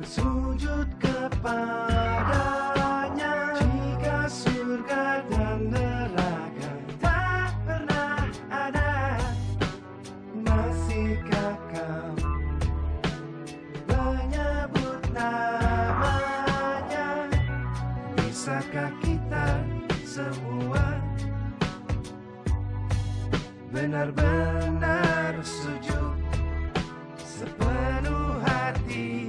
bersujud kepadanya. Jika surga dan neraka tak pernah ada, masihkah kau menyebut namanya? Bisakah kita semua benar-benar sujud sepenuh hati?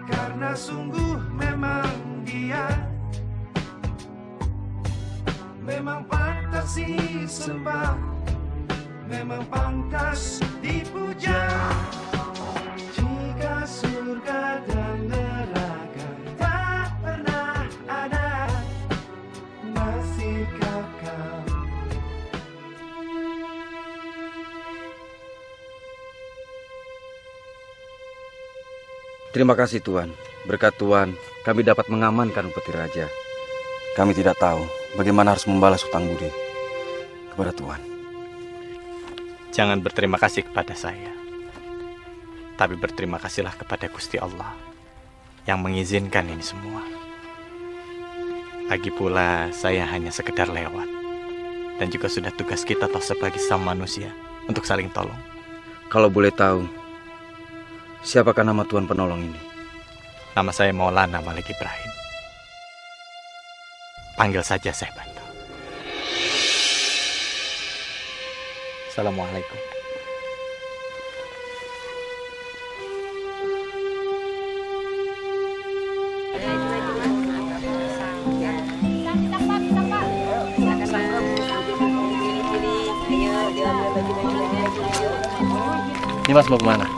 Karena sungguh memang dia memang pantas disembah, memang pantas dipuja. Jika surga dan neraka tak pernah ada, masihkah kau? Terima kasih Tuan. Berkat Tuan, kami dapat mengamankan peti raja. Kami tidak tahu bagaimana harus membalas hutang budi kepada Tuan. Jangan berterima kasih kepada saya, tapi berterima kasihlah kepada Gusti Allah yang mengizinkan ini semua. Lagi pula saya hanya sekedar lewat, dan juga sudah tugas kita toh sebagai sama manusia untuk saling tolong. Kalau boleh tahu, siapakah nama Tuan penolong ini? Nama saya Maulana Malik Ibrahim. Panggil saja saya bantu. Assalamualaikum. Ini Mas mau kemana?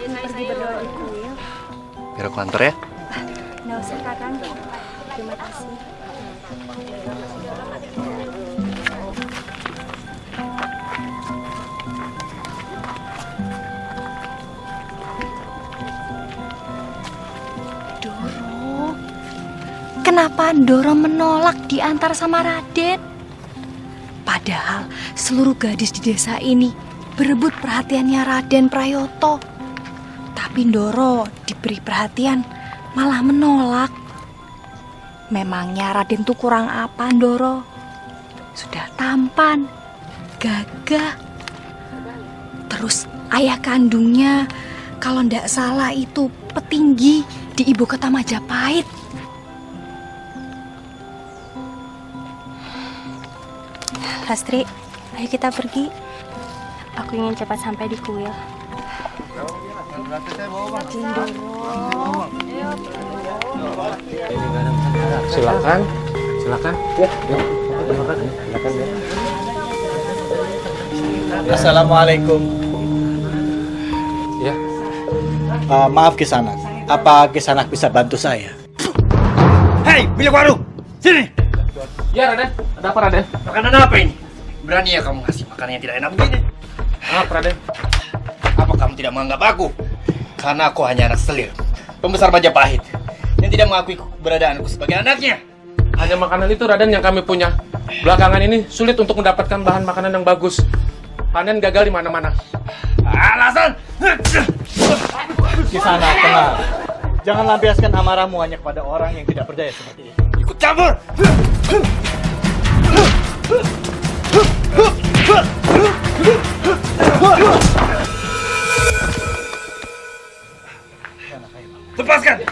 Pergi berdoa di kuil. Biar aku antar ya. Nggak usah Kakang. Terima kasih. Doro, kenapa Doro menolak diantar sama Raden? Padahal seluruh gadis di desa ini berebut perhatiannya Raden Prayoto. Tapi Doro diberi perhatian malah menolak. Memangnya Raden tuh kurang apa, Doro? Sudah tampan, gagah. Terus ayah kandungnya kalau ndak salah itu petinggi di ibu kota Majapahit. Lastri, ayo kita pergi. Aku ingin cepat sampai di kuil. Silakan. Silakan. Ya. Silakan ya. Assalamualaikum. Ya. Maaf Kisanak, apa Kisanak bisa bantu saya? Hei, milik warung, sini. Ya Raden, ada apa Raden? Makanan apa ini? Berani ya kamu ngasih makanan yang tidak enak begini? Maaf Raden. Apa kamu tidak menganggap aku? Karena aku hanya anak selir, pembesar Majapahit, yang tidak mengakui keberadaanku sebagai anaknya. Hanya makanan itu Raden yang kami punya. Belakangan ini sulit untuk mendapatkan bahan makanan yang bagus. Panen gagal di mana-mana. Alasan! Kisanak, tenang. Jangan lampiaskan amarahmu hanya kepada orang yang tidak percaya seperti itu. Ikut campur! Lepaskan!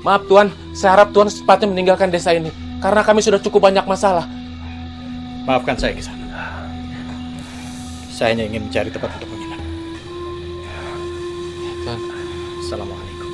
Maaf Tuan, saya harap Tuan secepatnya meninggalkan desa ini. Karena kami sudah cukup banyak masalah. Maafkan saya Kisanak. Saya hanya ingin mencari tempat untuk menginap. Tuan. Assalamualaikum.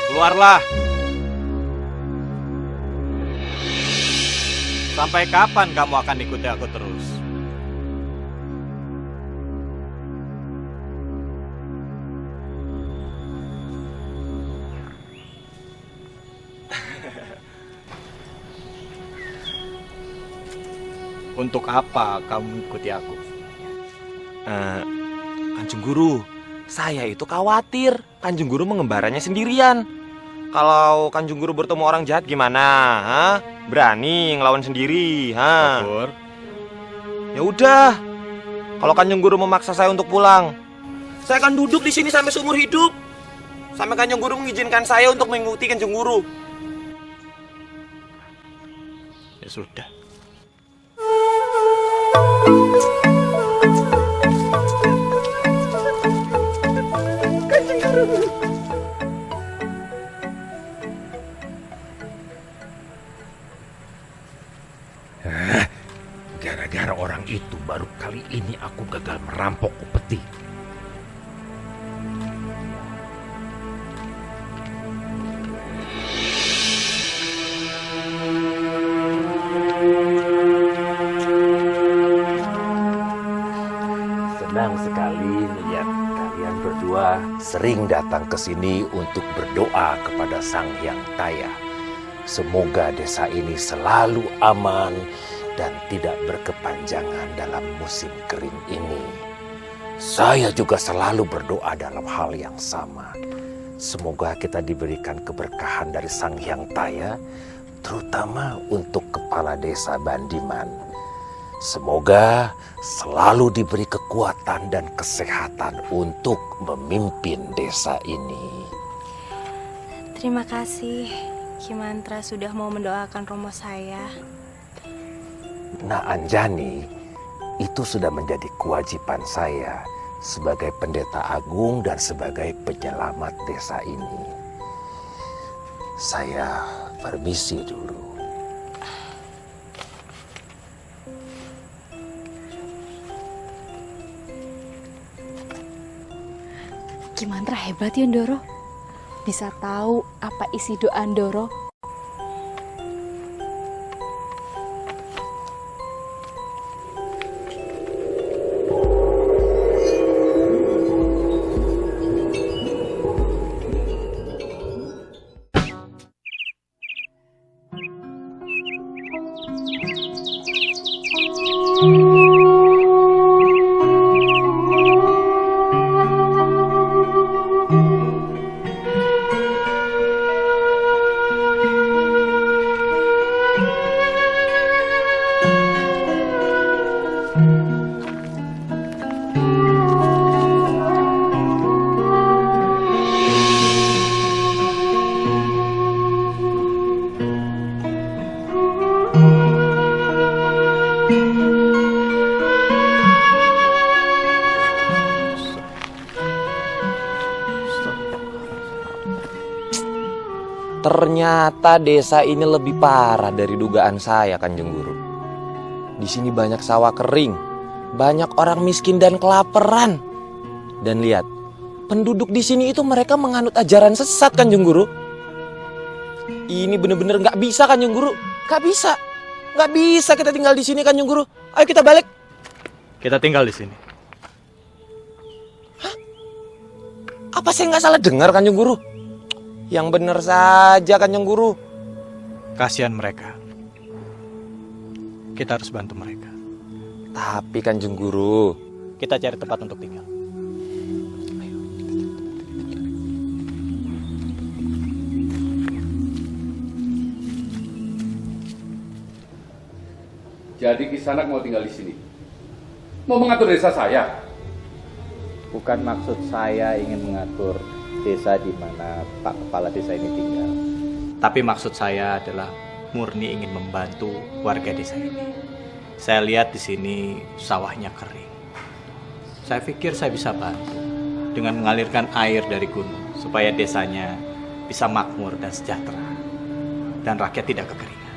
Keluarlah. Sampai kapan kamu akan ikuti aku terus? Untuk apa kamu ikuti aku? Kanjeng Guru, saya itu khawatir Kanjeng Guru mengembaranya sendirian. Kalau Kanjeng Guru bertemu orang jahat gimana? Hah? Berani ngelawan sendiri, ha? Bakur, Ya udah. Kalau Kanjeng Guru memaksa saya untuk pulang, saya akan duduk di sini sampai seumur hidup. Sampai Kanjeng Guru mengizinkan saya untuk mengikuti Kanjeng Guru. ya sudah. Gara-gara orang itu baru kali ini aku gagal merampok upeti. Senang sekali melihat kalian berdua sering datang ke sini untuk berdoa kepada Sang Hyang Taya. Semoga desa ini selalu aman dan tidak berkepanjangan dalam musim kering ini. Saya juga selalu berdoa dalam hal yang sama. Semoga kita diberikan keberkahan dari Sang Hyang Taya, terutama untuk kepala desa Bandiman. Semoga selalu diberi kekuatan dan kesehatan untuk memimpin desa ini. Terima kasih, Ki Mantra sudah mau mendoakan romo saya. Nah Anjani, itu sudah menjadi kewajiban saya sebagai pendeta agung dan sebagai penyelamat desa ini. Saya permisi dulu. Ki Mantra hebat ya Ndoro. Bisa tahu apa isi doa Ndoro. Ternyata desa ini lebih parah dari dugaan saya, Kanjeng Guru. Di sini banyak sawah kering, banyak orang miskin dan kelaparan. Dan lihat, penduduk di sini itu mereka menganut ajaran sesat, Kanjeng Guru. Ini bener-bener nggak bisa, Kanjeng Guru. Nggak bisa. Nggak bisa kita tinggal di sini, Kanjeng Guru. Ayo kita balik. Kita tinggal di sini. Apa saya nggak salah dengar, Kanjeng Guru? Yang benar saja, Kanjeng Guru. Kasihan mereka. Kita harus bantu mereka. Tapi Kanjeng Guru, Kita cari tempat untuk tinggal. Jadi Kisanak mau tinggal di sini? Mau mengatur desa saya? Bukan maksud saya ingin mengatur desa di mana Pak Kepala Desa ini tinggal. Tapi maksud saya adalah murni ingin membantu warga desa ini. Saya lihat di sini sawahnya kering. Saya pikir saya bisa bantu dengan mengalirkan air dari gunung supaya desanya bisa makmur dan sejahtera dan rakyat tidak kekeringan.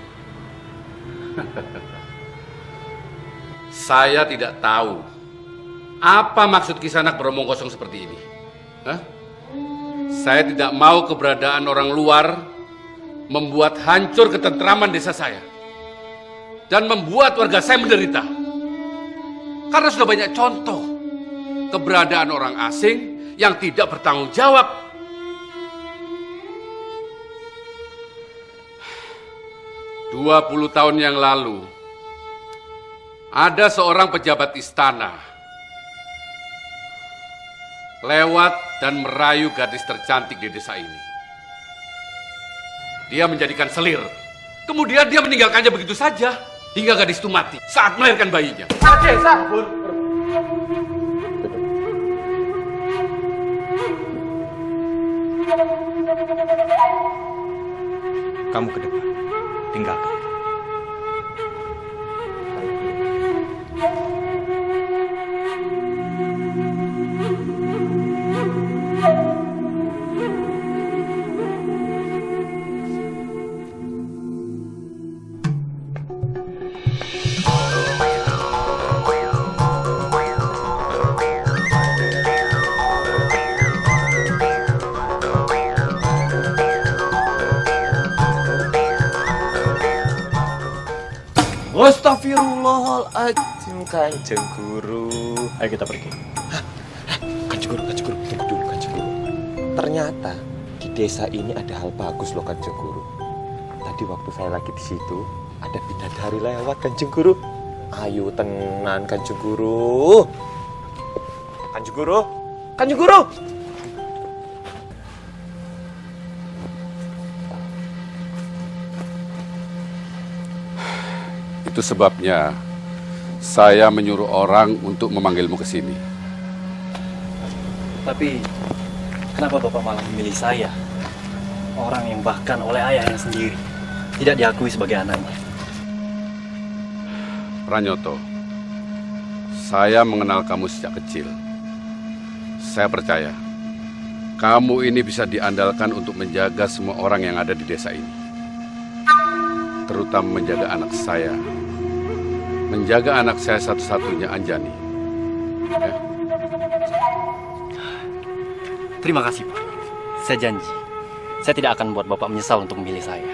Saya tidak tahu apa maksud Kisanak beromong kosong seperti ini. Hah? Saya tidak mau keberadaan orang luar membuat hancur ketentraman desa saya. dan membuat warga saya menderita. Karena sudah banyak contoh keberadaan orang asing yang tidak bertanggung jawab. Dua 20 tahun yang lalu, ada seorang pejabat istana lewat dan merayu gadis tercantik di desa ini. Dia menjadikan selir. Kemudian dia meninggalkannya begitu saja hingga gadis itu mati saat melahirkan bayinya. Kamu ke depan. Tinggalkan. Astagfirullahaladzim, Kanjeng Guru. Ayo kita pergi. Kanjeng Guru, tunggu dulu Kanjeng Guru. Ternyata di desa ini ada hal bagus loh Kanjeng Guru. Tadi waktu saya lagi di situ, ada bidadari lewat Kanjeng Guru. Ayo tenan Kanjeng Guru. Kanjeng Guru. Kanjeng Guru. Itu sebabnya saya menyuruh orang untuk memanggilmu ke sini. Tapi kenapa Bapak malah memilih saya? Orang yang bahkan oleh ayahnya sendiri tidak diakui sebagai anaknya. Pranyoto, saya mengenal kamu sejak kecil. Saya percaya kamu ini bisa diandalkan untuk menjaga semua orang yang ada di desa ini. Terutama menjaga anak saya. Menjaga anak saya satu-satunya, Anjani. Ya? Terima kasih, Pak. Saya janji, saya tidak akan membuat Bapak menyesal untuk memilih saya.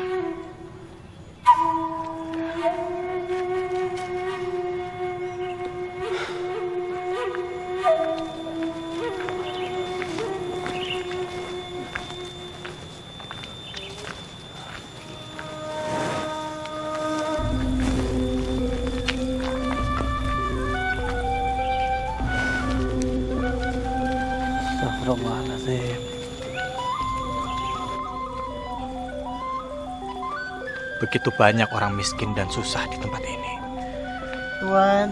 Astagfirullahaladzim. Begitu banyak orang miskin dan susah di tempat ini. Tuhan,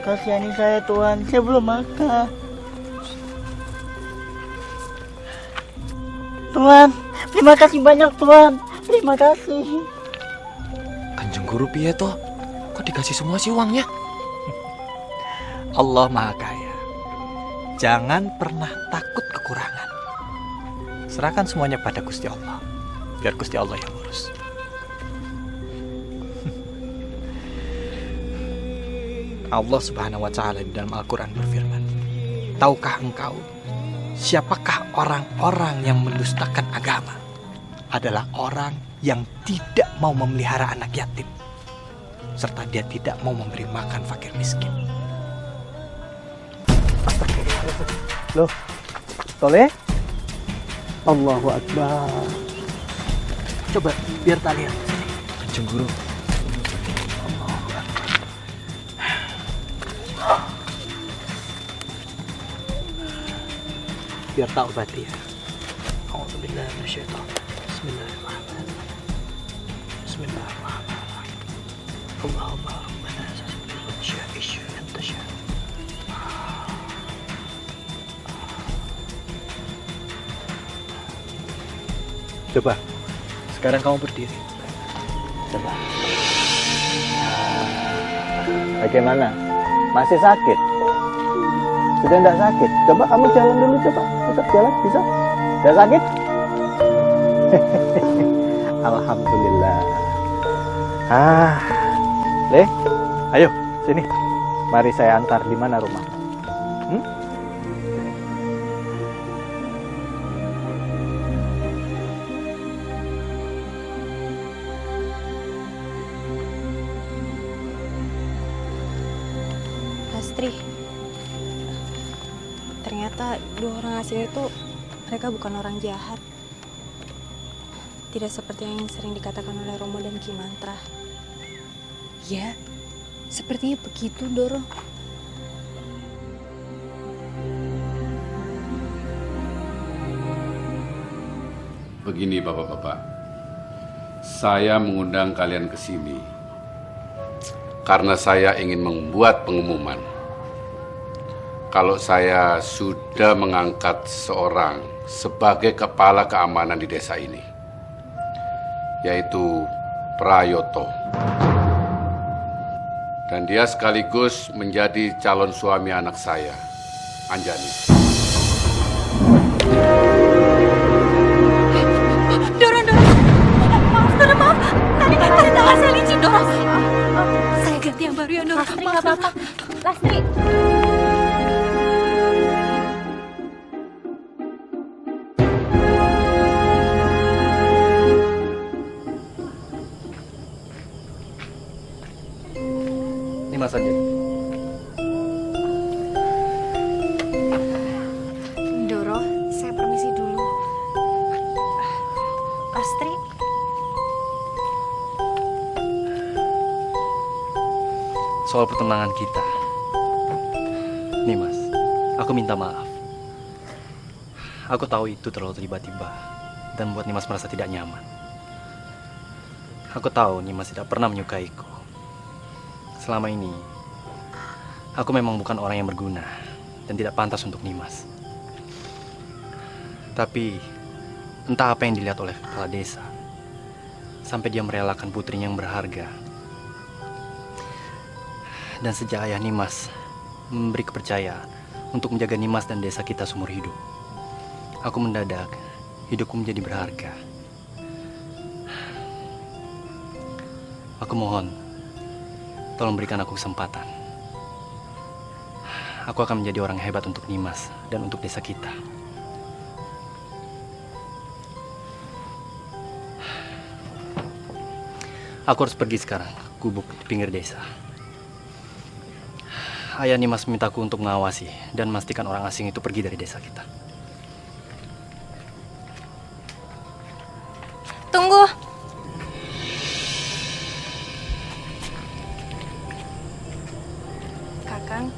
kasihani saya Tuhan, saya belum makan. Tuhan, terima kasih banyak Tuhan, terima kasih. Kanjeng Guru piye toh? Kok dikasih semua sih uangnya? Allah Maha Kaya. Jangan pernah takut kekurangan. Serahkan semuanya pada Gusti Allah. Biar Gusti Allah yang urus. Allah Subhanahu wa Ta'ala di dalam Al-Quran berfirman, tahukah engkau siapakah orang-orang yang mendustakan agama? Adalah orang yang tidak mau memelihara anak yatim, serta dia tidak mau memberi makan fakir miskin. Loh, Soleh? Allahu Akbar. Coba, biar tak lihat. Kanjeng Guru. Biar tak obati ya. A'udzubillahi minasyaitonir rajim. Bismillahirrahmanirrahim. Bismillahirrahmanirrahim. Allahumma rabbana sya'ish anta sya'. Coba, sekarang kamu berdiri. Coba. Bagaimana? Masih sakit? Sudah tidak sakit? Coba kamu jalan dulu, coba. Tetap jalan, bisa? Tidak sakit? Alhamdulillah. Leh, ayo, sini. Mari saya antar. Di mana rumah? Lastri. Ternyata dua orang asing itu mereka bukan orang jahat. Tidak seperti yang sering dikatakan oleh Romo dan Ki Mantra. Ya, sepertinya begitu, Doro. Begini Bapak-bapak, saya mengundang kalian ke sini karena saya ingin membuat pengumuman. Kalau saya sudah mengangkat seorang sebagai kepala keamanan di desa ini, yaitu Prayoto. Dan dia sekaligus menjadi calon suami anak saya, Anjani. Doro, maaf. Tadi tangan saya licin, Doro. Saya ganti yang baru ya, Doro. Lastri, nggak apa-apa. Lastri. Mas aja. Doro, saya permisi dulu. Lastri. Soal pertunangan kita. Nih Mas, aku minta maaf. Aku tahu itu terlalu tiba-tiba dan membuat Nimas merasa tidak nyaman. Aku tahu Nimas tidak pernah menyukaiku. Selama ini, aku memang bukan orang yang berguna dan tidak pantas untuk Nimas. Tapi, entah apa yang dilihat oleh kepala desa, sampai dia merelakan putrinya yang berharga. Dan sejak ayah Nimas memberi kepercayaan untuk menjaga Nimas dan desa kita seumur hidup, aku mendadak hidupku menjadi berharga. Aku mohon, tolong berikan aku kesempatan. Aku akan menjadi orang hebat untuk Nimas dan untuk desa kita. Aku harus pergi sekarang, gubuk di pinggir desa. Ayah Nimas memintaku untuk mengawasi dan memastikan orang asing itu pergi dari desa kita. Tunggu. Kakang,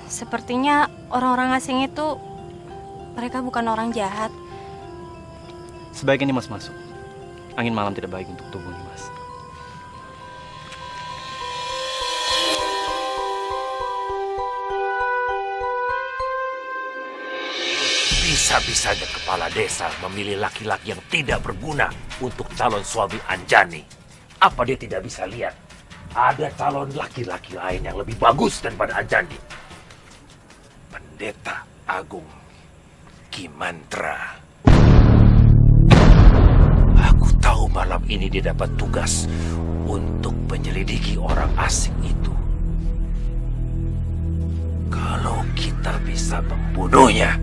sepertinya orang-orang asing itu mereka bukan orang jahat. Sebaiknya Nimas masuk. Angin malam tidak baik untuk tubuh Nimas. Bisa-bisanya kepala desa memilih laki-laki yang tidak berguna untuk calon suami Anjani. Apa dia tidak bisa lihat? Ada calon laki-laki lain yang lebih bagus daripada Anjani. Pendeta Agung Ki Mantra. Aku tahu malam ini dia dapat tugas untuk menyelidiki orang asing itu. Kalau kita bisa membunuhnya,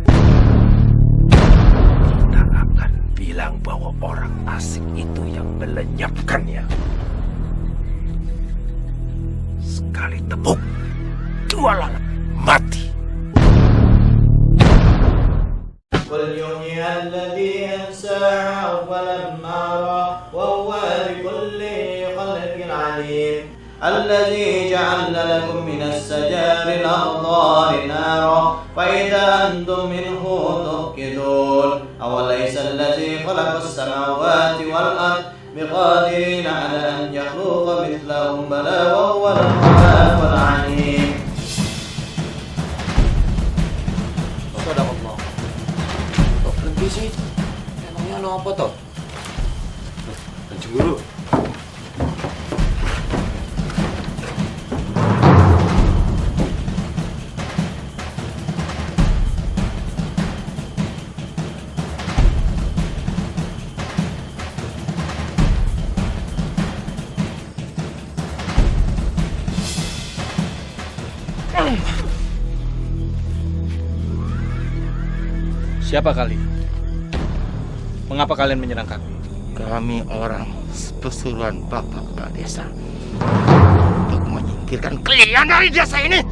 kita akan bilang bahwa orang asing itu yang melenyapkannya. Sekali tepuk, dua lalat mati. وليحيي الذي أنساه فلما رأى وهو بكل خلق عليم الذي جعل لكم من الشجر الأخضر نارا فإذا أنتم منه توقدون أوليس الذي خلق السماوات والأرض بقادر على أن يخلق مثلهم بلى وهو الخلاق العليم. Sih, emangnya lo apa toh? Cemburu. Siapa kalian? Mengapa kalian menyerang kami? Kami orang pesuruhan Bapak Kepala Desa untuk menyingkirkan singkirkan kalian dari desa ini.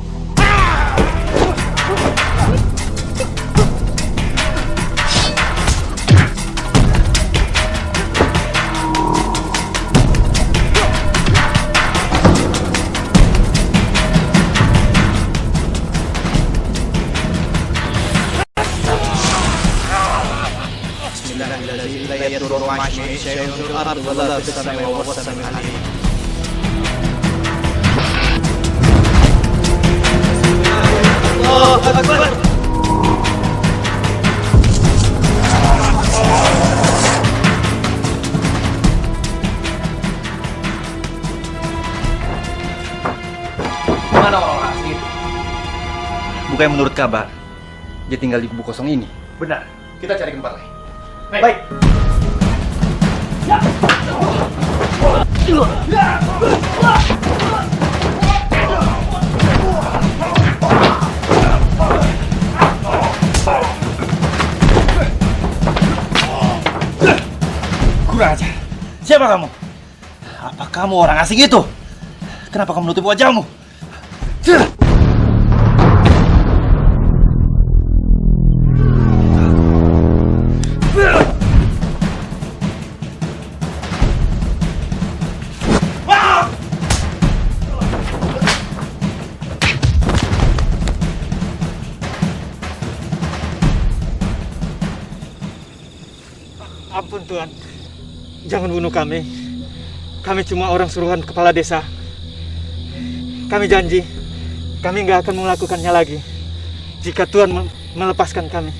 Mana orang asli? Bukan menurut kabar. Dia tinggal di kubu kosong ini. Benar. Kita cari tempat lain. Baik. Kurang ajar. Siapa kamu? Apa kamu orang asing itu? Kenapa kamu menutup wajahmu? Ampun Tuhan, jangan bunuh kami. Kami cuma orang suruhan kepala desa. Kami janji, kami nggak akan melakukannya lagi jika Tuhan melepaskan kami.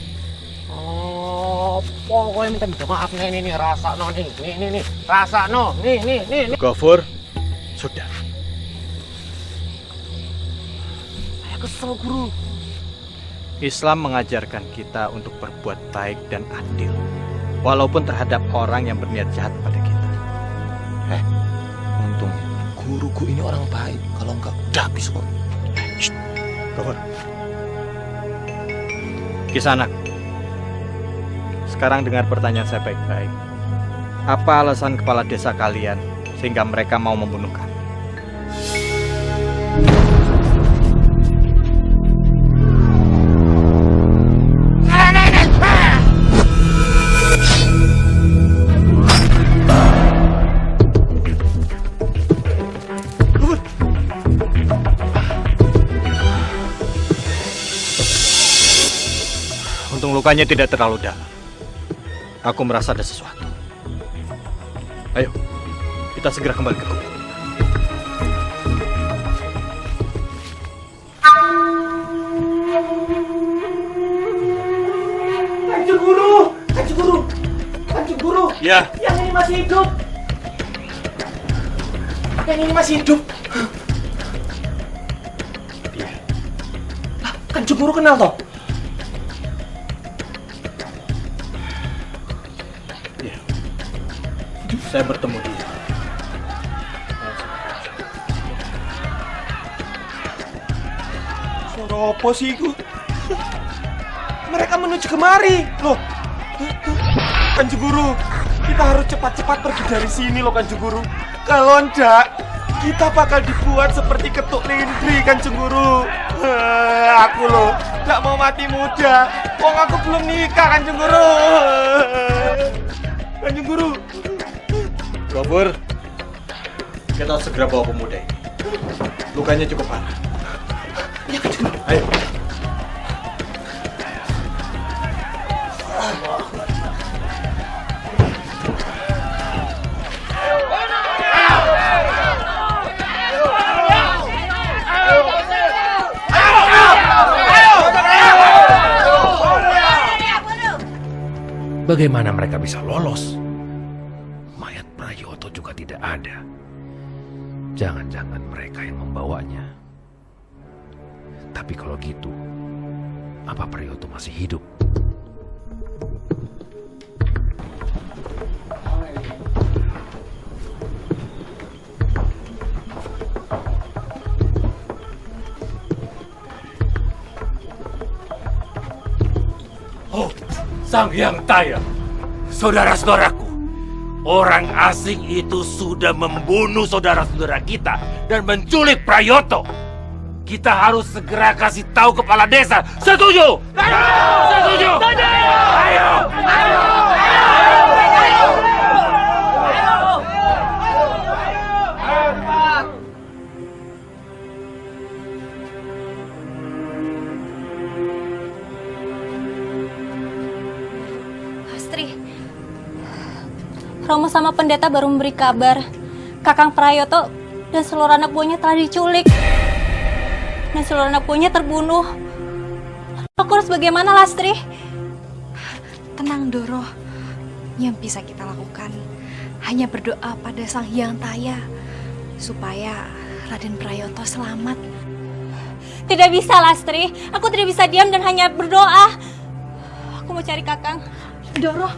Oh, pokoknya minta maaf nih, rasa no nih, rasa no, nih. Gofur, sudah. Saya kesel guru. Islam mengajarkan kita untuk berbuat baik dan adil, walaupun terhadap orang yang berniat jahat pada kita. Untungnya guruku ini orang baik. Kalau enggak, udah habis kok. Gofur. Kisanak, sekarang dengar pertanyaan saya baik-baik. Apa alasan kepala desa kalian sehingga mereka mau membunuh kami? Untung lukanya tidak terlalu dalam. Aku merasa ada sesuatu. Ayo, kita segera kembali ke kubu. Kanjeng Guru, Ya. yang ini masih hidup. Kanjeng Guru kenal toh? Saya bertemu dia. Suara apa sih itu? Mereka menuju kemari. Loh, Kanjeng Guru, kita harus cepat-cepat pergi dari sini loh Kanjeng Guru. Kalau enggak, kita bakal dibuat seperti ketuk lindri Kanjeng Guru. Aku loh, enggak mau mati muda. Wong aku belum nikah Kanjeng Guru. Kanjeng Guru. Gofur, kita harus segera bawa pemuda ini. Lukanya cukup parah. Ayo. Bagaimana mereka bisa lolos? Mayat Prayoto juga tidak ada. Jangan-jangan mereka yang membawanya. Tapi kalau gitu, apa Prayoto masih hidup? Oh, Sang Hyang Taya, saudara-saudaraku, Orang asing itu sudah membunuh saudara-saudara kita dan menculik Prayoto. Kita harus segera kasih tahu kepala desa. Setuju? Setuju? Ayo! Lastri, Romo sama pendeta baru memberi kabar Kakang Prayoto dan seluruh anak buahnya telah diculik dan seluruh anak buahnya terbunuh. Aku harus bagaimana, Lastri? Tenang, Doro. Yang bisa kita lakukan hanya berdoa pada Sang Hyang Taya supaya Raden Prayoto selamat. Tidak bisa, Lastri. Aku tidak bisa diam dan hanya berdoa. Aku mau cari Kakang. Doro.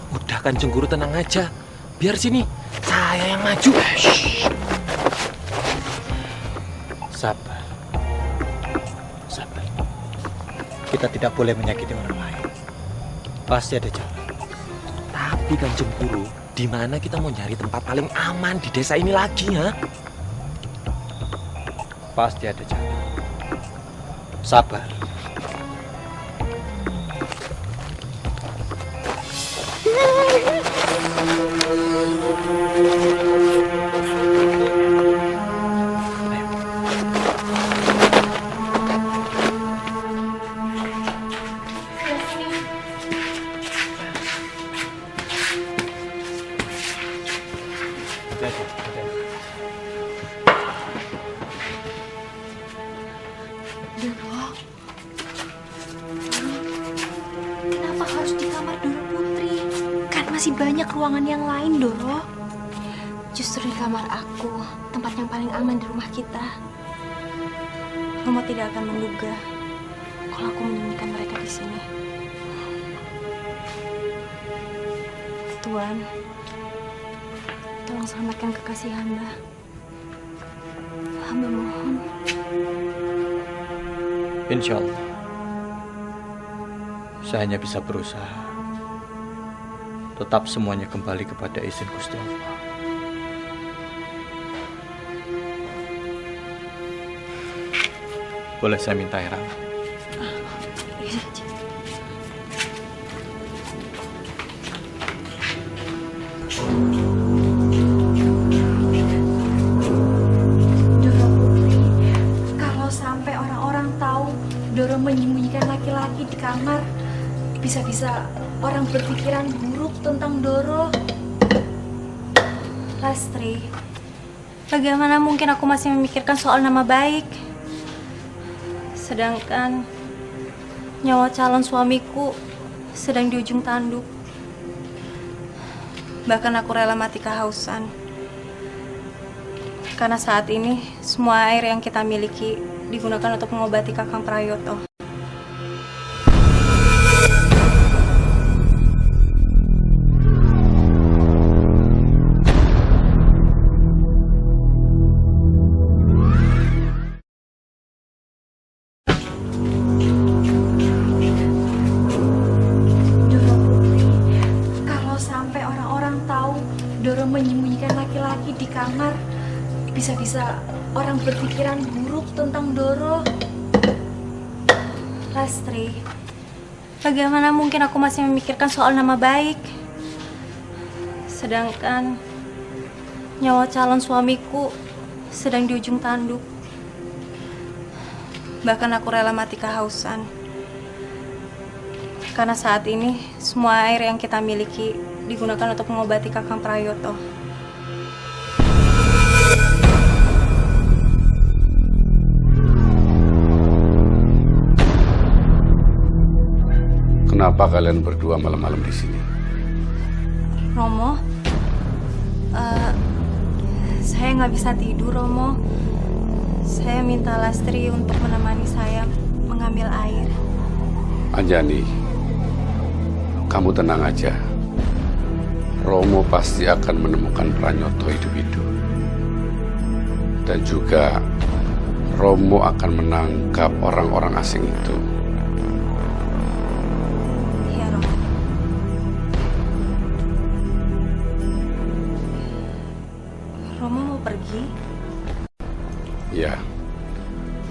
Udah Kanjeng Guru, tenang aja. Biar sini, saya yang maju. Sabar. Kita tidak boleh menyakiti orang lain. Pasti ada jalan. Tapi Kanjeng Guru, di mana kita mau nyari tempat paling aman di desa ini lagi, ha? Pasti ada jalan. Sabar. Doro. Kenapa harus di kamar Doro Putri? Kan masih banyak ruangan yang lain, Doro. Justru di kamar aku, tempat yang paling aman di rumah kita. Romo tidak akan menduga kalau aku menyembunyikan mereka di sini. Tuan, tolong selamatkan kekasih hamba. Hamba mohon. Insya Allah. Saya hanya bisa berusaha. Tetap semuanya kembali kepada izin Gusti Allah. Boleh saya minta air hangat? Iya, Doro Putri, kalau sampai orang-orang tahu Doro menyembunyikan laki-laki di kamar, bisa-bisa orang berpikiran buruk tentang Doro. Lastri, bagaimana mungkin aku masih memikirkan soal nama baik? Sedangkan nyawa calon suamiku sedang di ujung tanduk. Bahkan aku rela mati kehausan. Karena saat ini semua air yang kita miliki digunakan untuk mengobati Kakang Prayoto. Doro Putri, kalau sampai orang-orang tahu Doro menyembunyikan laki-laki di kamar, bisa-bisa orang berpikiran buruk tentang Doro. Lastri, bagaimana mungkin aku masih memikirkan soal nama baik? Sedangkan nyawa calon suamiku sedang di ujung tanduk. Bahkan aku rela mati kehausan. Karena saat ini semua air yang kita miliki digunakan untuk mengobati Kakang Prayoto. Kenapa kalian berdua malam-malam di sini? Romo, saya nggak bisa tidur, Romo. Saya minta Lastri untuk menemani saya mengambil air. Anjani, kamu tenang aja. Romo pasti akan menemukan Pranyoto hidup-hidup. Dan juga Romo akan menangkap orang-orang asing itu. Iya, Romo. Romo mau pergi? Ya,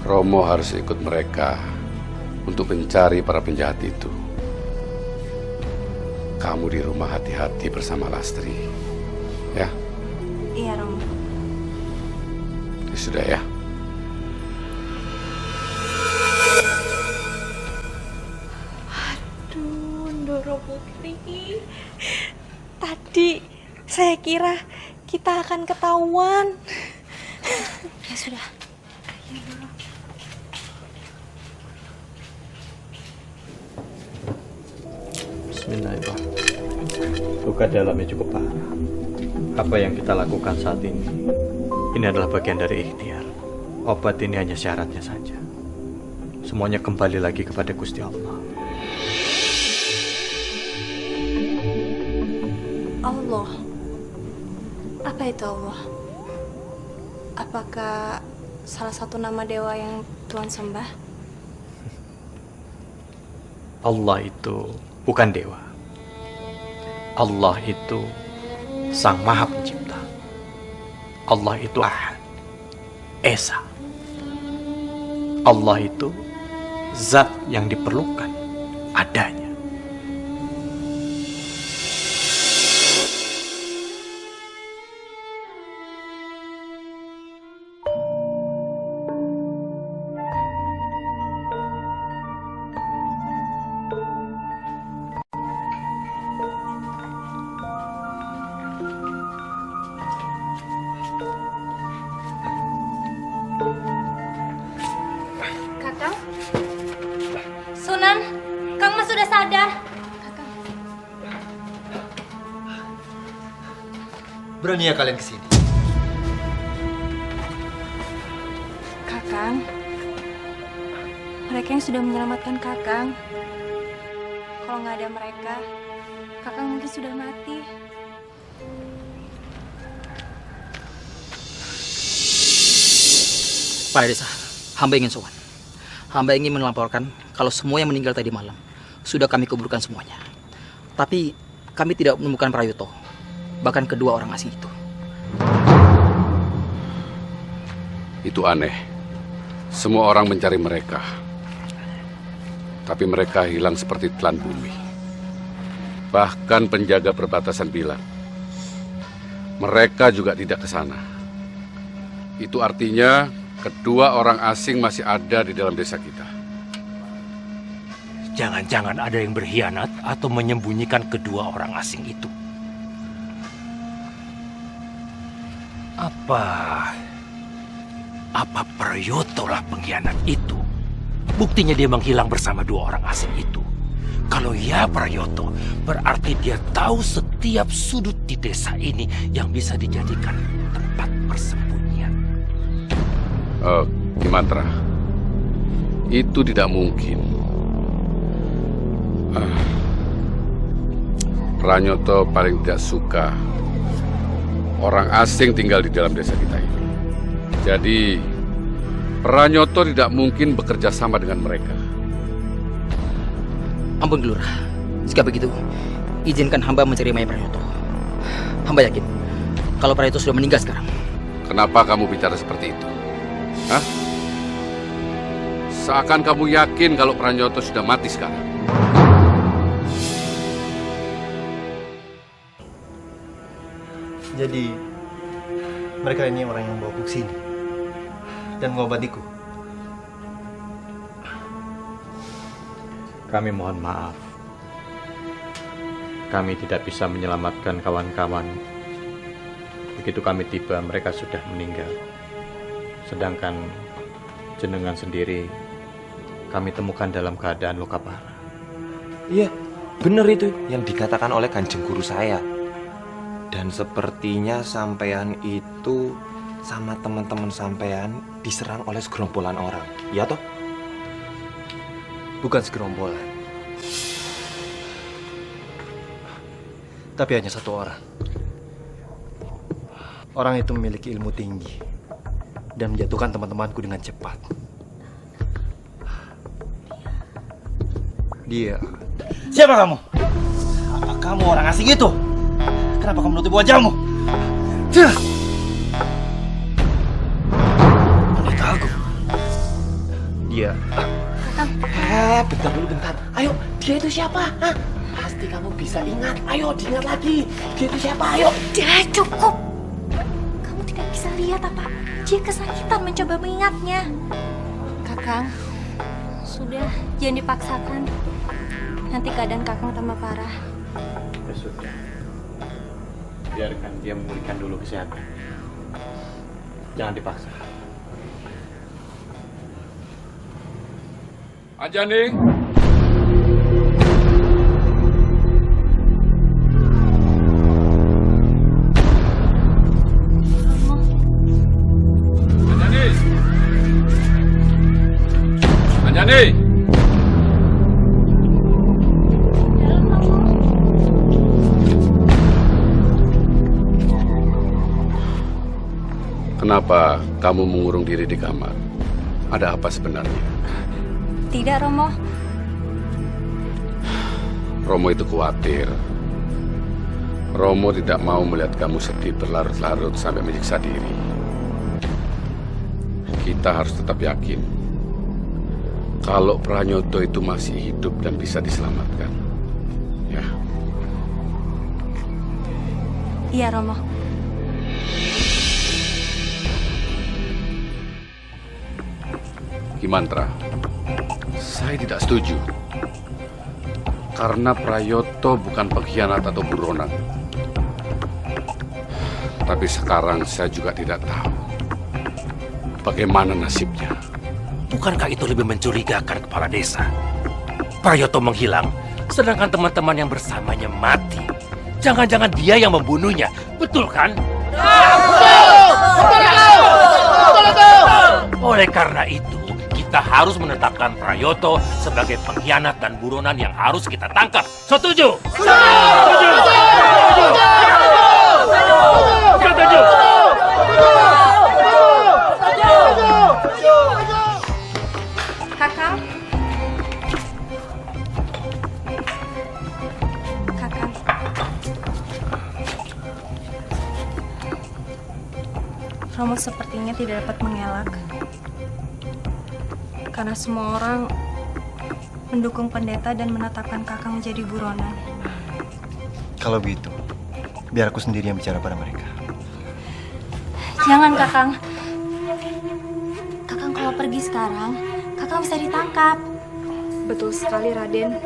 Romo harus ikut mereka untuk mencari para penjahat itu. Kamu di rumah hati-hati bersama Lastri, ya? Iya, Romo. Ya sudah ya. Aduh, Ndoro Putri. Tadi saya kira kita akan ketahuan. Ya sudah. Ya, Ndoro. Bismillahirrahmanirrahim. Luka dalamnya cukup parah. Apa yang kita lakukan saat ini adalah bagian dari ikhtiar. Obat ini hanya syaratnya saja. Semuanya kembali lagi kepada Gusti Allah. Allah. Apa itu Allah? Apakah salah satu nama dewa yang Tuhan sembah? Allah itu bukan dewa. Allah itu Sang Maha Pencipta. Allah itu Ahad, Esa. Allah itu zat yang diperlukan adanya. Kakang? Sunan, Kang Mas sudah sadar. Berani ya kalian kesini? Kakang, mereka yang sudah menyelamatkan Kakang. Kalau nggak ada mereka, Kakang mungkin sudah mati. Para desa, hamba ingin sowan. Hamba ingin melaporkan kalau semua yang meninggal tadi malam sudah kami kuburkan semuanya. Tapi kami tidak menemukan Prayoto, bahkan kedua orang asing itu. Itu aneh. Semua orang mencari mereka. Tapi mereka hilang seperti telan bumi. Bahkan penjaga perbatasan bilang, mereka juga tidak ke sana. Itu artinya kedua orang asing masih ada di dalam desa kita. Jangan-jangan ada yang berkhianat atau menyembunyikan kedua orang asing itu. Apa Prayoto lah pengkhianat itu? Buktinya dia menghilang bersama dua orang asing itu. Kalau ya Prayoto, berarti dia tahu setiap sudut di desa ini yang bisa dijadikan tempat persembunyian. Kimantra, itu tidak mungkin. Pranyoto paling tidak suka orang asing tinggal di dalam desa kita ini. Jadi, Pranyoto tidak mungkin bekerja sama dengan mereka. Ampun Gelurah, jika begitu, izinkan hamba mencari Maya Prayoto. Hamba yakin kalau Prayoto sudah meninggal sekarang. Kenapa kamu bicara seperti itu? Hah? Seakan kamu yakin kalau Pranyoto sudah mati sekarang. Jadi, mereka ini orang yang bawa ku sini dan mengobatiku. Kami mohon maaf. Kami tidak bisa menyelamatkan kawan-kawan. Begitu kami tiba, mereka sudah meninggal. Sedangkan jenengan sendiri kami temukan dalam keadaan luka parah. Iya, benar itu yang dikatakan oleh Kanjeng Guru saya. Dan sepertinya sampean itu sama teman-teman sampean diserang oleh segerombolan orang, ya toh? Bukan segerombolan, tapi hanya satu orang. Orang itu memiliki ilmu tinggi dan menjatuhkan teman-temanku dengan cepat. Dia. Siapa kamu? Apa kamu orang asing itu? Kenapa kamu menutup wajahmu? Boneka aku. Dia. Bentar dulu, bentar. Ayo, dia itu siapa? Hah? Pasti kamu bisa ingat. Ayo, diingat lagi. Dia itu siapa? Ayo. Udah cukup. Kamu tidak bisa lihat apa? Dia kesakitan mencoba mengingatnya. Kakang, sudah, jangan dipaksakan. Nanti keadaan Kakang tambah parah. Ya sudah. Biarkan dia memulihkan dulu kesehatan. Jangan dipaksa. Anjani. Anjani. Kenapa kamu mengurung diri di kamar? Ada apa sebenarnya? Tidak, Romo. Romo itu khawatir. Romo tidak mau melihat kamu sedih berlarut-larut sampai menyiksa diri. Kita harus tetap yakin kalau Pranyoto itu masih hidup dan bisa diselamatkan. Ya. Iya, Romo. Kimantra, saya tidak setuju. Karena Prayoto bukan pengkhianat atau buronan. Tapi sekarang saya juga tidak tahu bagaimana nasibnya. Bukankah itu lebih mencurigakan kepala desa? Prayoto menghilang, sedangkan teman-teman yang bersamanya mati. Jangan-jangan dia yang membunuhnya, betul kan? Oleh karena itu, kita harus menetapkan Prayoto sebagai pengkhianat dan buronan yang harus kita tangkap. Setuju? Setuju! Setuju! Kakang. Kakang. Romo sepertinya tidak dapat mengelak. Karena semua orang mendukung pendeta dan menetapkan Kakang menjadi buronan. Kalau begitu, biar aku sendiri yang bicara pada mereka. Jangan, Kakang. Kakang kalau pergi sekarang, Kakang bisa ditangkap. Betul sekali, Raden.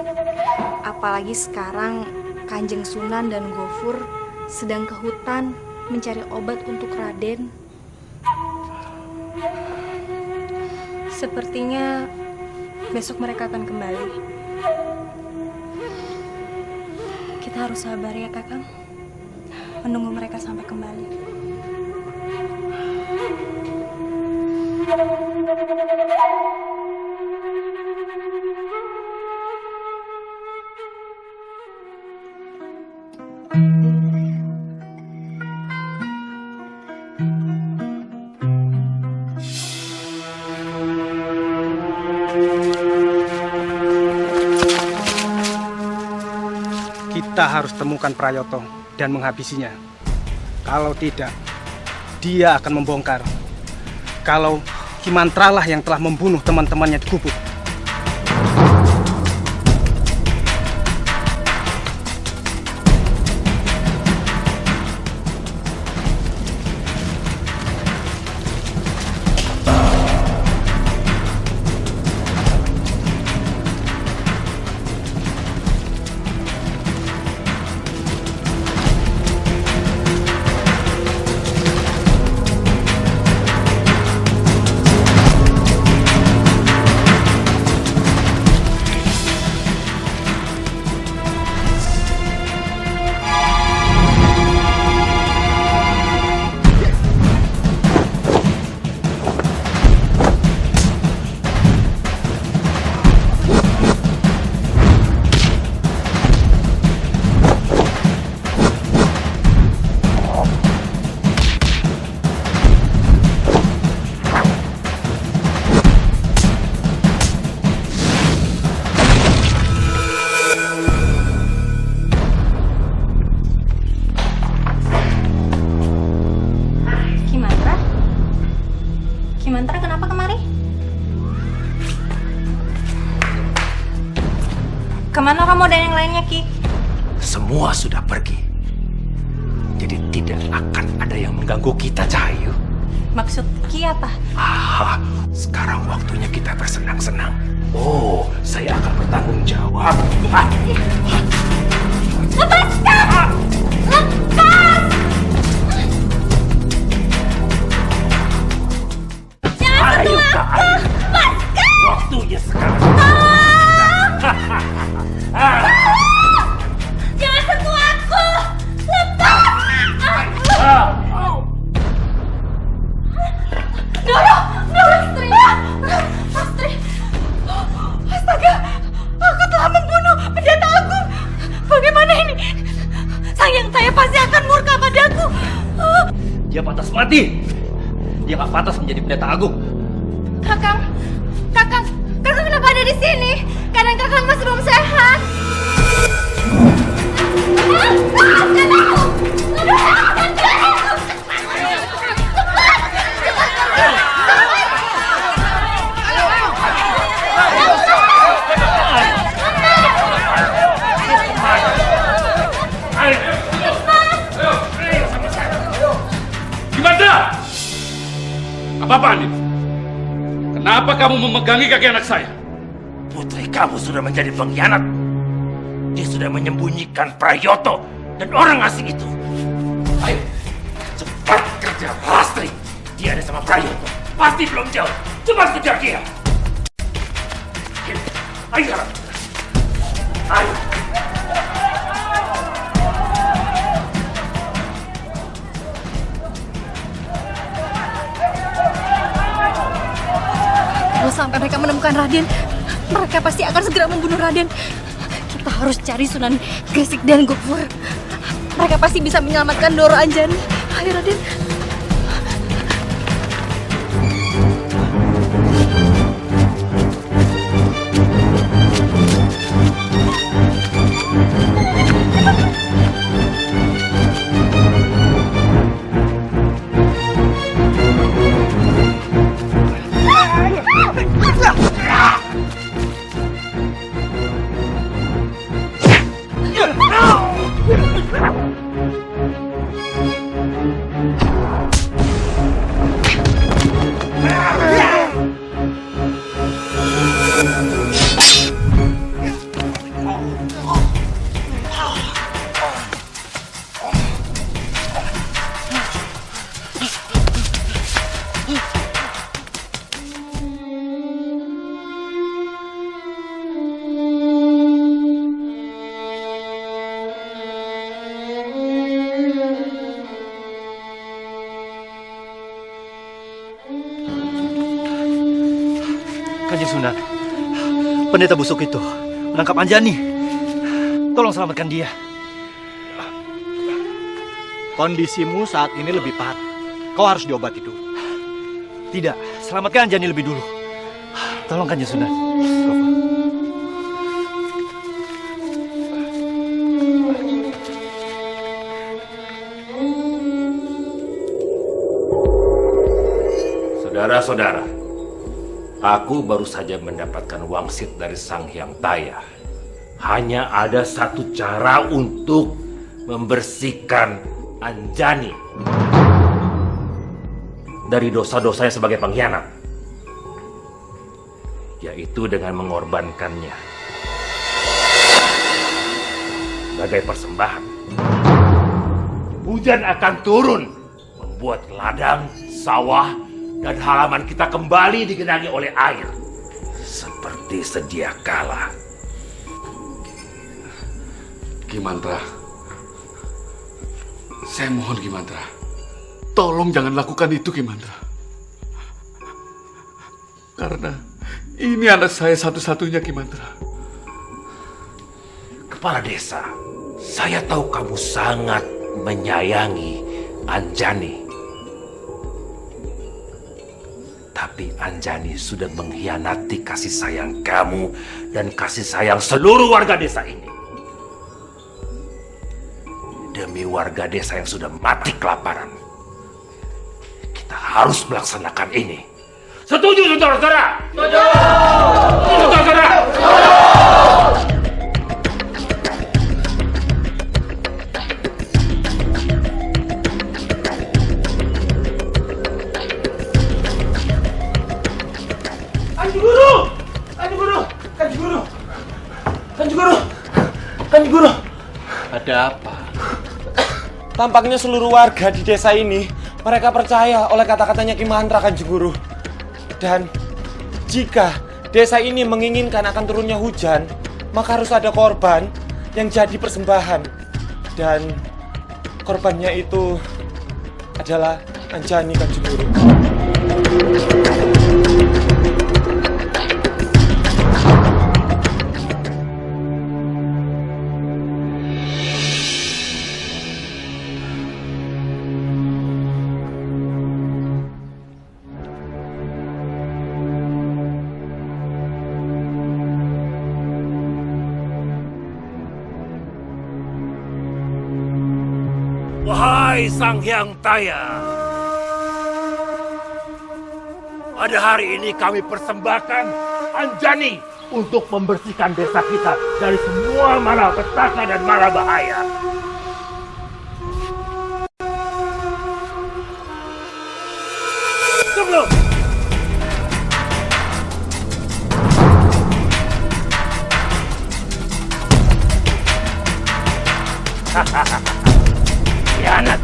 Apalagi sekarang Kanjeng Sunan dan Gofur sedang ke hutan mencari obat untuk Raden. Sepertinya besok mereka akan kembali. Kita harus sabar ya, Kakang. Menunggu mereka sampai kembali. Kita harus temukan Prayoto dan menghabisinya. Kalau tidak, dia akan membongkar kalau Kimantralah yang telah membunuh teman-temannya di gubuk. Kimantra kenapa kemari? Kemana kamu dan yang lainnya, Ki? Semua sudah pergi. Jadi tidak akan ada yang mengganggu kita, Cahayu. Maksud Ki apa? Sekarang waktunya kita bersenang-senang. Oh, saya akan bertanggung jawab. Lepaskan! Lepas! Jangan sentuh aku! Lepaskan! Waktunya sekarang. Jangan sentuh aku! Lepas! Doro! Astri! Astri! Astaga! Aku telah membunuh pendeta agung! Bagaimana ini? Sang Yang Taya pasti akan murka padaku! Dia pantas mati. Dia gak pantas menjadi pendeta agung. Kakang kenapa ada di sini? Kadang kakang masih belum sehat. Gimana? Apa-apaan ini? Kenapa kamu memegangi kaki anak saya? Putri kamu sudah menjadi pengkhianat. Dia sudah menyembunyikan Prayoto dan orang asing itu. Ayo, cepat kerja, Lastri. Dia ada sama Prayoto. Pasti belum jauh. Cepat kejar dia. Ayo sekarang. Ayo. Kalau sampai mereka menemukan Raden, mereka pasti akan segera membunuh Raden. Kita harus cari Sunan Gresik dan Gofur. Mereka pasti bisa menyelamatkan Doro Anjani. Ayo Raden. Kanjeng Sunan, pendeta busuk itu menangkap Anjani. Tolong selamatkan dia. Kondisimu saat ini lebih parah. Kau harus diobati dulu. Tidak, selamatkan Anjani lebih dulu. Tolong Kanjeng Sunan. Saudara-saudara, aku baru saja mendapatkan wangsit dari Sang Hyang Taya. Hanya ada satu cara untuk membersihkan Anjani dari dosa-dosanya sebagai pengkhianat, yaitu dengan mengorbankannya sebagai persembahan. Hujan akan turun, membuat ladang, sawah, dan halaman kita kembali digenangi oleh air seperti sedia kala. Ki Mantra, saya mohon Ki Mantra, tolong jangan lakukan itu Ki Mantra. Karena ini anak saya satu-satunya Ki Mantra. Kepala desa, saya tahu kamu sangat menyayangi Anjani. Tapi Anjani sudah mengkhianati kasih sayang kamu dan kasih sayang seluruh warga desa ini. Demi warga desa yang sudah mati kelaparan, kita harus melaksanakan ini. Setuju, saudara-saudara? Setuju! Saudara-saudara! Kanjeng Guru! Kanjeng Guru! Kanjeng Guru! Kanjeng Guru! Kanjeng Guru! Ada apa? Tampaknya seluruh warga di desa ini mereka percaya oleh kata-katanya Ki Mantra, Kanjeng Guru. Dan jika desa ini menginginkan akan turunnya hujan, maka harus ada korban yang jadi persembahan. Dan korbannya itu adalah Anjani, Kanjeng Guru. Wahai Sang Hyang Taya, pada hari ini kami persembahkan Anjani untuk membersihkan desa kita dari semua malapetaka dan mara bahaya. Sebelum khianat,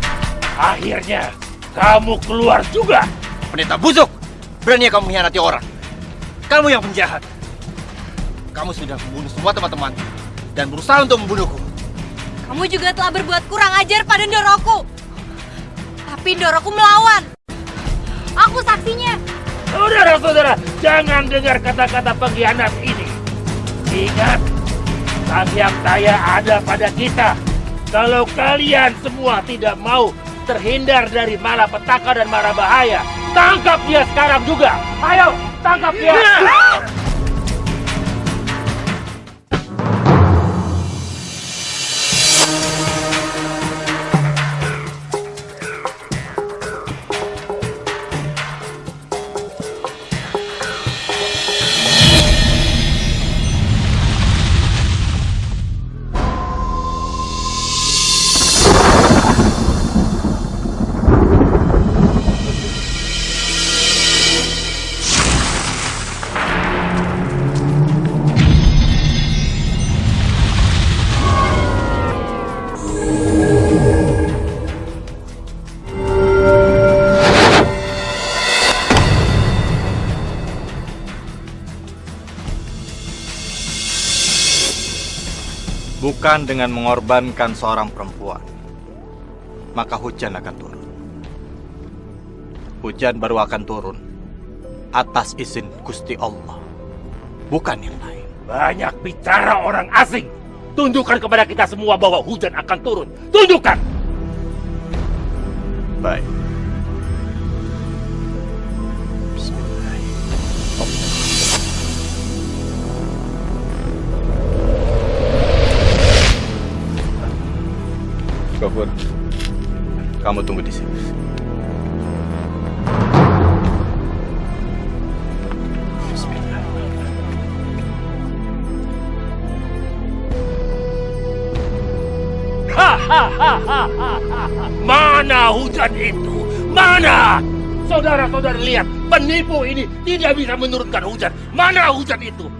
akhirnya kamu keluar juga. Pendeta busuk, berani kamu mengkhianati orang. Kamu yang penjahat. Kamu sudah membunuh semua teman-teman dan berusaha untuk membunuhku. Kamu juga telah berbuat kurang ajar pada Ndoroku. Tapi Ndoroku melawan. Aku saksinya. Saudara-saudara, jangan dengar kata-kata pengkhianat ini. Ingat, Sang Hyang Taya ada pada kita. Kalau kalian semua tidak mau terhindar dari malapetaka dan mara bahaya, tangkap dia sekarang juga. Ayo, tangkap dia. Bukan dengan mengorbankan seorang perempuan, maka hujan akan turun. Hujan baru akan turun atas izin Gusti Allah, bukan yang lain. Banyak bicara orang asing. Tunjukkan kepada kita semua bahwa hujan akan turun. Tunjukkan. Baik. Gofur, kamu tunggu di sini. Mana hujan itu? Mana? Saudara-saudara lihat, penipu ini tidak bisa menurunkan hujan. Mana hujan itu?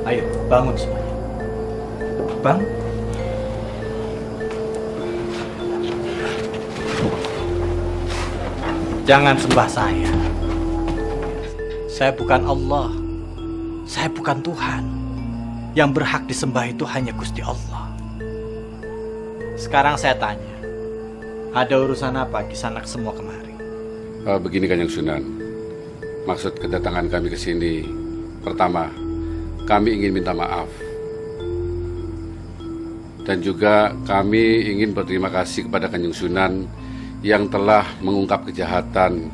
Ayo, bangun semuanya. Bang. Jangan sembah saya. Saya bukan Allah. Saya bukan Tuhan. Yang berhak disembah itu hanya Gusti Allah. Sekarang saya tanya, ada urusan apa Kisanak semua kemari? Begini Kanjeng Sunan, maksud kedatangan kami ke sini, pertama, kami ingin minta maaf. Dan juga kami ingin berterima kasih kepada Kanjeng Sunan yang telah mengungkap kejahatan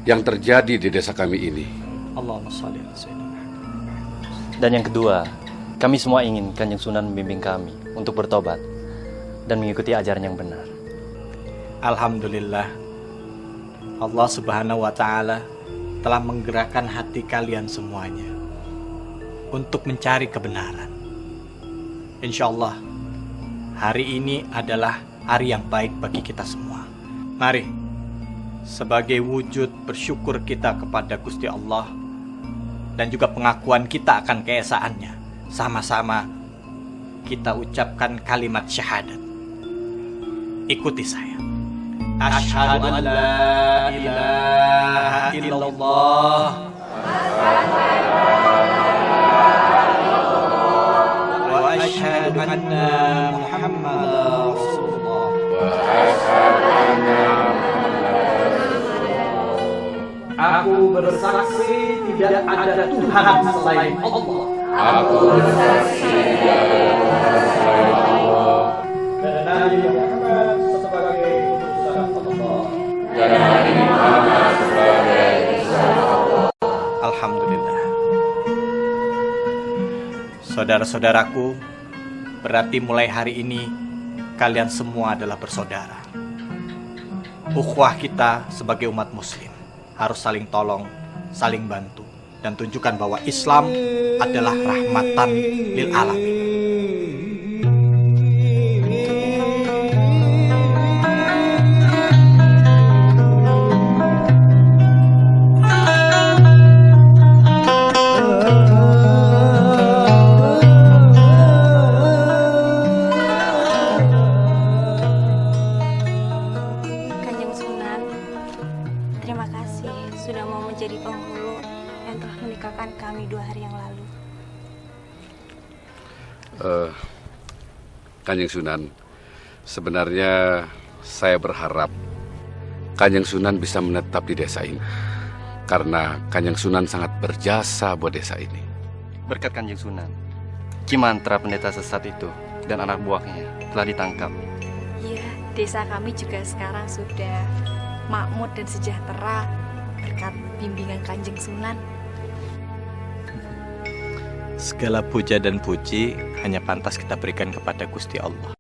yang terjadi di desa kami ini. Allahumma shalli ala sayyidina. Dan yang kedua, kami semua ingin Kanjeng Sunan membimbing kami untuk bertobat dan mengikuti ajaran yang benar. Alhamdulillah, Allah Subhanahu wa Ta'ala telah menggerakkan hati kalian semuanya untuk mencari kebenaran. Insya Allah, hari ini adalah hari yang baik bagi kita semua. Mari, sebagai wujud bersyukur kita kepada Gusti Allah dan juga pengakuan kita akan keesaannya, sama-sama kita ucapkan kalimat syahadat. Ikuti saya. Asyhadu an la ilaha illallah wa asyhadu anna Muhammadar Rasulullah. Aku bersaksi tidak ada Tuhan selain Allah. Aku bersaksi tidak ada Tuhan selain Allah. Dan Nabi Muhammad sebagai utusan Allah. Dan Nabi Muhammad sebagai utusan Allah. Alhamdulillah. Saudara-saudaraku, berarti mulai hari ini kalian semua adalah bersaudara. Ukhuwah kita sebagai umat muslim harus saling tolong, saling bantu, dan tunjukkan bahwa Islam adalah rahmatan lil alamin. Kanjeng Sunan, terima kasih sudah mau menjadi penghulu yang telah menikahkan kami 2 hari yang lalu. Kanjeng Sunan, sebenarnya saya berharap Kanjeng Sunan bisa menetap di desa ini. Karena Kanjeng Sunan sangat berjasa buat desa ini. Berkat Kanjeng Sunan, Kimantra pendeta sesat itu dan anak buahnya telah ditangkap. Iya, desa kami juga sekarang sudah makmur dan sejahtera berkat bimbingan Kanjeng Sunan. Segala puja dan puji hanya pantas kita berikan kepada Gusti Allah.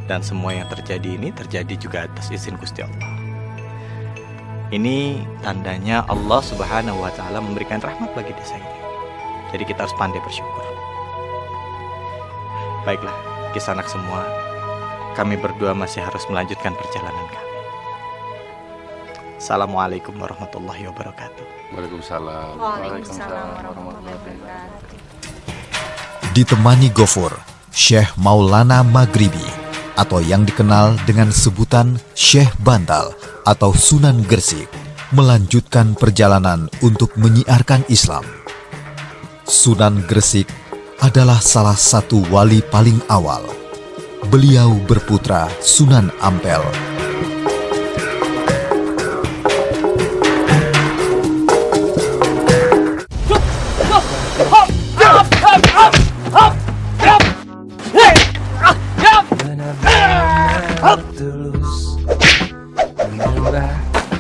Dan semua yang terjadi ini terjadi juga atas izin Gusti Allah. Ini tandanya Allah Subhanahu wa Ta'ala memberikan rahmat bagi desa ini. Jadi kita harus pandai bersyukur. Baiklah, kisanak semua, kami berdua masih harus melanjutkan perjalanan kami. Assalamualaikum warahmatullahi wabarakatuh. Waalaikumsalam. Waalaikumsalam warahmatullahi wabarakatuh. Ditemani Gofur, Syekh Maulana Maghribi, atau yang dikenal dengan sebutan Syekh Bantal atau Sunan Gresik, melanjutkan perjalanan untuk menyiarkan Islam. Sunan Gresik adalah salah satu wali paling awal. Beliau berputra Sunan Ampel. Tulus menyembah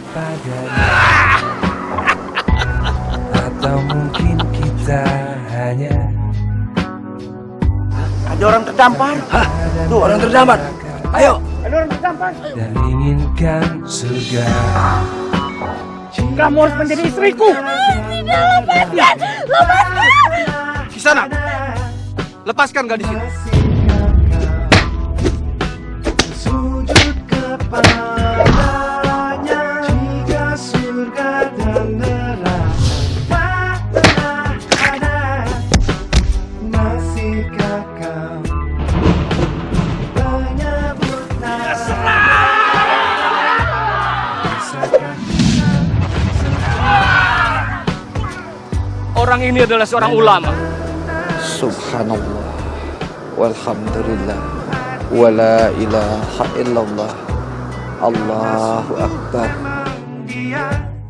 padanya, atau mungkin kita hanya Ada orang terdampar. Hah? Tuh orang terdampar. Ayo. Ada orang terdampar. dan inginkan surga. Kamu harus menjadi istriku. Tidak, lepaskan! Lepaskan! Kisana, lepaskan gadis itu. Sujud kepadanya, jika surga dan neraka tak pernah ada. Masihkah kau menyebut nama? Orang ini adalah seorang ulama. Subhanallah, walhamdulillah, wala ilaha illallah, Allahu Akbar.